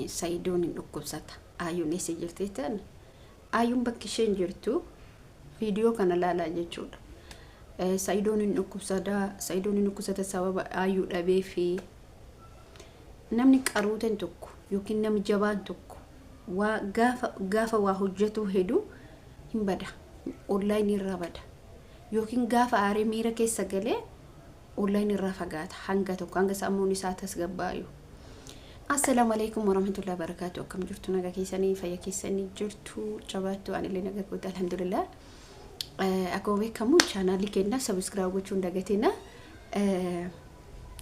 Saidoon hin dhukkubsata. Aayuun eessa jirti tan? Aayuun bakki isheen jirtu viidiyoo kana laalaa jechuudha. Saidoon hin dhukkubsata sababa aayuu dhabee fi namni qaruuteen tokko yookiin namni jabaan tokko waa gaafa waa hojjetu hedu hin bada. Online irraa bada. Yookiin gaafa aaree miira keessa galee online irraa fagaata hanga tokko hanga sammuun isaa tasgabbaayu. Assalamu alaikum warahmatullahi wabarakatuh. Akkam jirtu naga keessanii fayya keessanii jirtu jabaattu anillee naga godha alhamdulillah. Akkuma beekamu channelii keenya subscribe gochuun dagatina.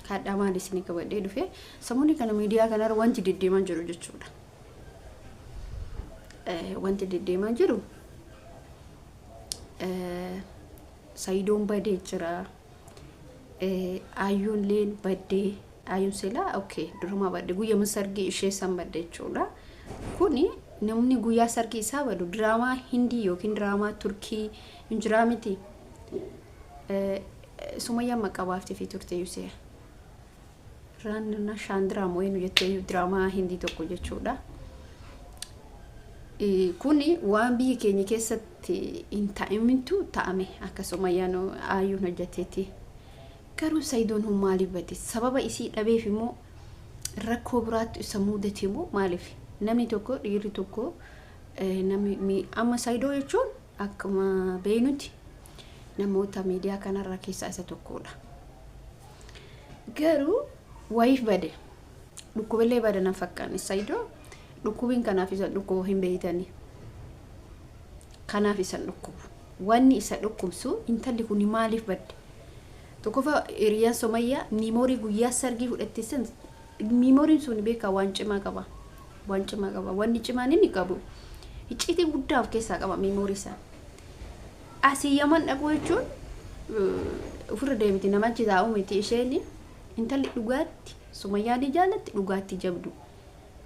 Kadhamaan isin qabadhee dhufe samuuni kana miidiyaa kanarra wanti deddeeman jiru jechuudha. Wanti deddeeman jiru Saidoon badee jira. Aayuun leen badee Ayuu sela okay duruma badde guyyaa sargii ishee san badde jechuudha. Kuni namni guyyaa sargii isaa badu drama hindi yookiin drama turkii injira miti. Sumayyaa maqabaafte fi turte yusee. Ranna Chandra mo'enu jettee drama hindi tokko jechuudha. Kuni waan biyya keenya keessatti hin ta'imintu ta'ame akkasuma yaano Ayuun hojjeteeti. Garuu Saidoon hun maaliif bade? Sababa isii dhabeef immoo rakkoo biraatti isa mudate immoo maaliif? Namni tokko dhiirri tokko namni amma Saidoo jechuun akkuma beenuti namoota miidiyaa kanarra keessaa isa tokkodha. Garuu waayif bade. Dhukkubillee bade na fakkaanne Saidoo dhukkubin kanaaf isa dhukkubu hin beeytani. Kanaaf isa dhukkubu. Wanni isa dhukkubsu intalli kun maaliif bade? Tokkofa Iriyaan Somayyaa memory guyyaa sargii fudhatteessan memory sun beeka waan cimaa qaba. Wanni cimaan inni qabu hiciti guddaa of keessaa qaba memory san. Asii Yaman dhaquu jechuun ofirra deemti namachi taa'u miti isheen intalli dhugaatti Somayyaan jaallatti dhugaatti jabdu.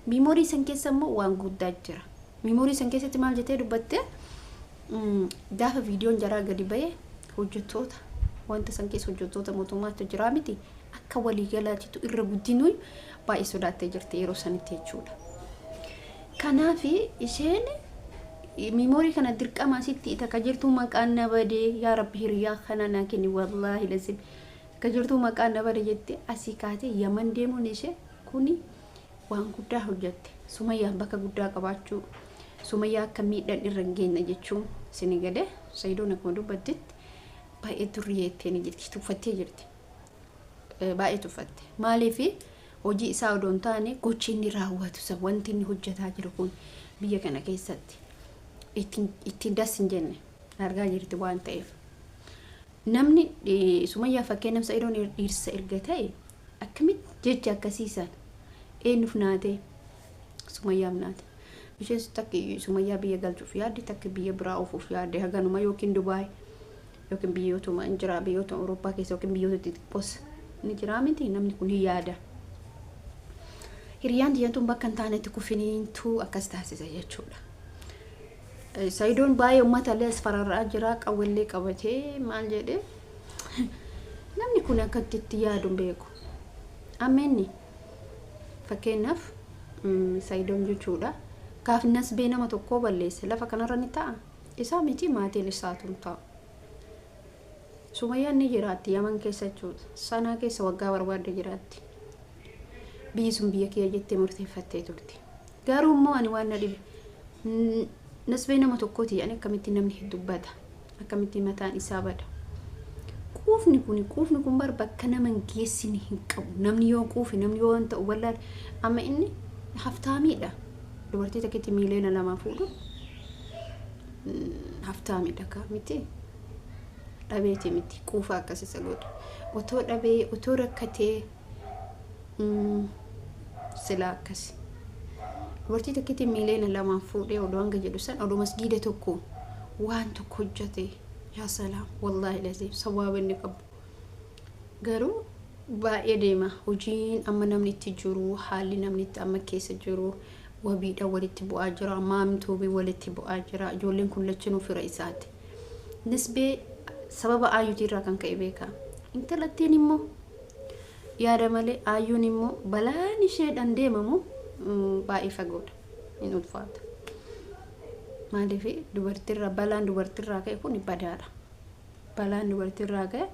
Memory san keessa immoo waan guddaa jira. Memory san keessatti maal jettee dubbatte gaafa viidiyoon jaraa gadi ba'ee hojjettoota wanta san keessa hojjettoota mootummaatti jira miti akka waliigalaatitu irra guddinuu baay'ee sodaattee jirti yeroo sanitti jechuudha. Kanaaf isheen memory kana dirqama sitti taka jirtu maqaan nabadee yaa rabbi hiriyaa kana na kenni wallahi lazim ka jirtu maqaan nabadee jette asii kaatee Yaman deemuun ishee kuni waan guddaa hojjette. Sumayyaan bakka guddaa qabaachuu Sumayyaa akka miidhaan irra hin geenye jechuun sini gade Saidoon akkuma dubbattetti baay'ee turriyeettee ni jirti tuffattee jirti. Baay'ee tuffatte. Maaliif hojii isaa odoon taane gochi inni raawwatu san wanti inni hojjetaa jiru kun biyya kana keessatti ittiin das hin jenne argaa jirti waan ta'eef. Namni Sumayyaa fakkeenyaaf Saidoon dhiirsa erga ta'e akkamitti jecha akkasiisan eenyuuf naate Sumayyaaf naate. Isheen takki Sumayyaa biyya galchuuf yaadde takki biyya biraa ofuuf yaadde haganuma yookiin Dubaay yookiin biyyootuma injira biyyoota Awurooppaa keessa yookiin biyyoota xixiqqoos ni jira miti namni kun yaada. Hiriyaan diyantuun bakka hin taanetti kufiniintuu akkas taasisa jechuudha. Saidoon baay'ee uummata illee asfararraa jira qawwellee qabatee maal jedhee namni kun akkatti itti yaadu beeku. Ameenni fakkeenyaaf Saidoon jechuudha. Gaafnas bee nama tokko balleesse lafa kanarra ni ta'a. Isaa miti maatiin isaatu ta'a. Sumayyaan ni jiraatti Yaman keessa jechuudha. Sanaa keessa waggaa barbaadde jiraatti. Biyyi sun biyya kee jettee murteeffattee turte. Garuu immoo ani waan na dhibe nasbee nama tokkooti ani akkamitti namni dubbata. Akkamitti mataan isaa bada. Quufni kun bar bakka nama hin geessine hin qabu. Namni yoo quufe namni yoo wanta wallaal amma inni haftaamiidha. Dubartii takkitti miileena lama fuudhu. Haftaamiidha ka miti. Dhabeeti miti quufa akkasisa godhu. Otoo dhabee otoo rakkatee sila akkasi. Dubartii takkitti miileena lama fuudhee odoo hanga jedhu san odoo masgiida tokko waan tokko hojjate yaa salaam wallahi lazim sawaaba inni qabu. Garuu baay'ee deema hojiin amma namni itti jiru haalli namni itti amma keessa jiru wabiidha walitti bu'aa jira maamtoobii walitti bu'aa jira ijoolleen kun lachinuu fira isaati. Nisbee sababa Ayuutii irraa kan ka'e beeka. Intalattiin immoo yaada malee Ayuun immoo balaan isheedhaan deemamu baay'ee fagoodha hin ulfaata. Maaliif dubartirra balaan dubartirraa ka'e kun badaadha. Balaan dubartirraa ka'e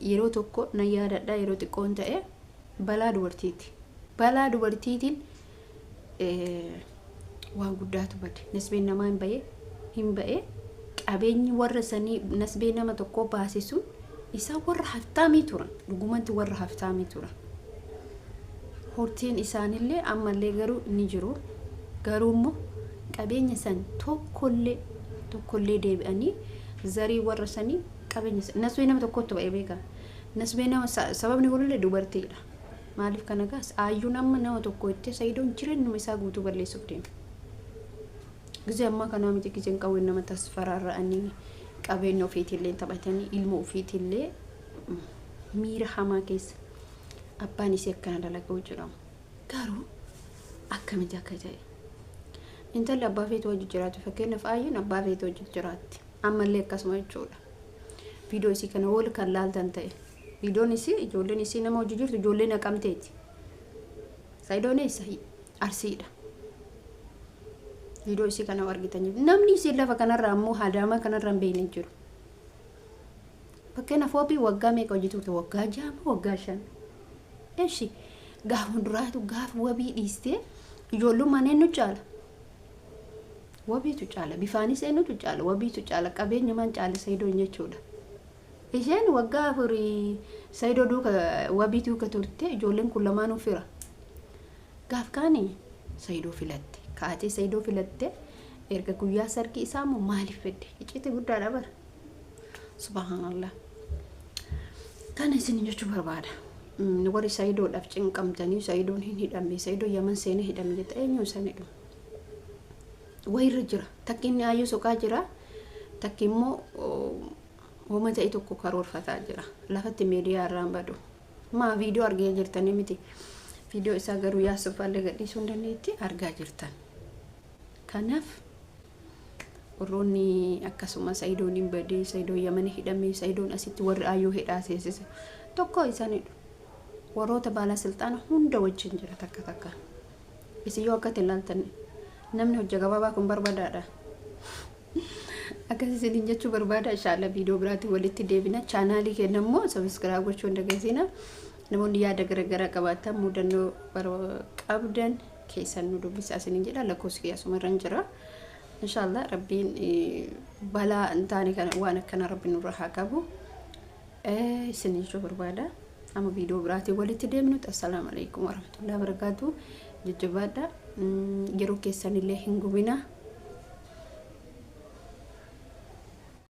yeroo tokko na yaadadha yeroo xiqqoon ta'e balaa dubartiiti. Balaa dubartiitiin waan guddaatu bade. Nasbeen namaa hin ba'e qabeenyi warra sanii nasbee nama tokko baasisuun isaa warra haftaamii turan. Dhugumanti warra haftaamii turan. Hortiin isaanillee ammallee garuu ni jiru. Garuu immoo qabeenya san tokkollee deebi'anii zarii warra sanii qabeenya nasbee nama tokkotti ba'ee beeka. Nasbee nama sababni kunillee dubartiidha. Maaliif kana gaas Ayyuun amma nama tokko itti Saidoon jireenyuma isaa guutuu balleessuuf deema. Gizee ammaa kanaa miti gizeen qawween nama tasfaraarra'anii qabeenya ofiitillee taphatanii ilma ofiitillee miira hamaa keessa abbaan isii akkana dalagaa jedhamu. Garuu akkamitti akka ta'e intalli abbaa feetu wajji jiraatu fakkeenyaaf Ayyuun abbaa feetu wajji jiraatti ammallee akkasuma jechuudha. Viidiyoo isii kana wal kan laaltan ta'e viidiyoon isii ijoolleen isii nama wajji jirtu ijoollee Naqamteeti. Saidoon eessa Arsiidha. Viidiyoo isii kana argitan namni isii lafa kanarraa ammoo Adaamaa kanarraa hin beekne jiru. Fakkeenyaaf Hoobii waggaa meeqa hojii turte waggaa 6 waggaa 5. Eeshi gaafa duraatu gaafa wabii dhiistee ijoollummaan eenyu caala. Wabiitu caala bifaanis eenyutu caala wabiitu caala qabeenya man caala Saidoon jechuudha. Isheen waggaa 4 Saidoo duuka wabiitu ka turte ijoolleen kun lamaanuu fira. Gaaf kaanii Saidoo filatte kaatee Saidoo filatte erga guyyaa sarkii isaa immoo maaliif fedde icciitii guddaadha bara. Subhanallah. Kana isin jechuu barbaada. Warri Saidoodhaaf cinqamtanii Saidoon hin hidhamne Saidoo Yaman seenee hidhamne jette eenyu sanidha. Wayirra jira takki inni Ayyuu soqaa jira takki immoo wama ta'e tokko karoorfataa jira lafatti miidiyaa irraan badu. Maa viidiyoo argaa jirtanii miti viidiyoo isaa garuu yaasuufaallee gadhiisuu hin dandeetti argaa jirtan. Kanaaf warroonni akkasuma Saidoon hin badee Saidoo Yaman hidhamee Saidoon asitti warri Ayyuu hidhaa seensise tokko isaanidha. Warroota baalasilxaana hunda wajjin jira takka. Isin yoo akkatti ilaaltan namni hojja gabaabaa kun barbaadaadha. Akkasii isin jechuu barbaada inshallah viidiyoo biraatti walitti deebina. Chaanaalii keenya immoo subscribe gochuu hin dagatinaa. Namoonni yaada garaagaraa qabaatan mudannoo qabdan keessan nu dubbisaa isiniin jedha lakkoofsi keessuma irra jira. Inshallah rabbiin balaa hin taane kana waan akkana rabbiin nurra haa qabu. Isin jechuu barbaada. Amma viidiyoo biraatti walitti deemnu. Assalaamu alaykum warahmatullahi wabarakatuh. Jajjabaadha. Yeroo keessanillee hin gubina.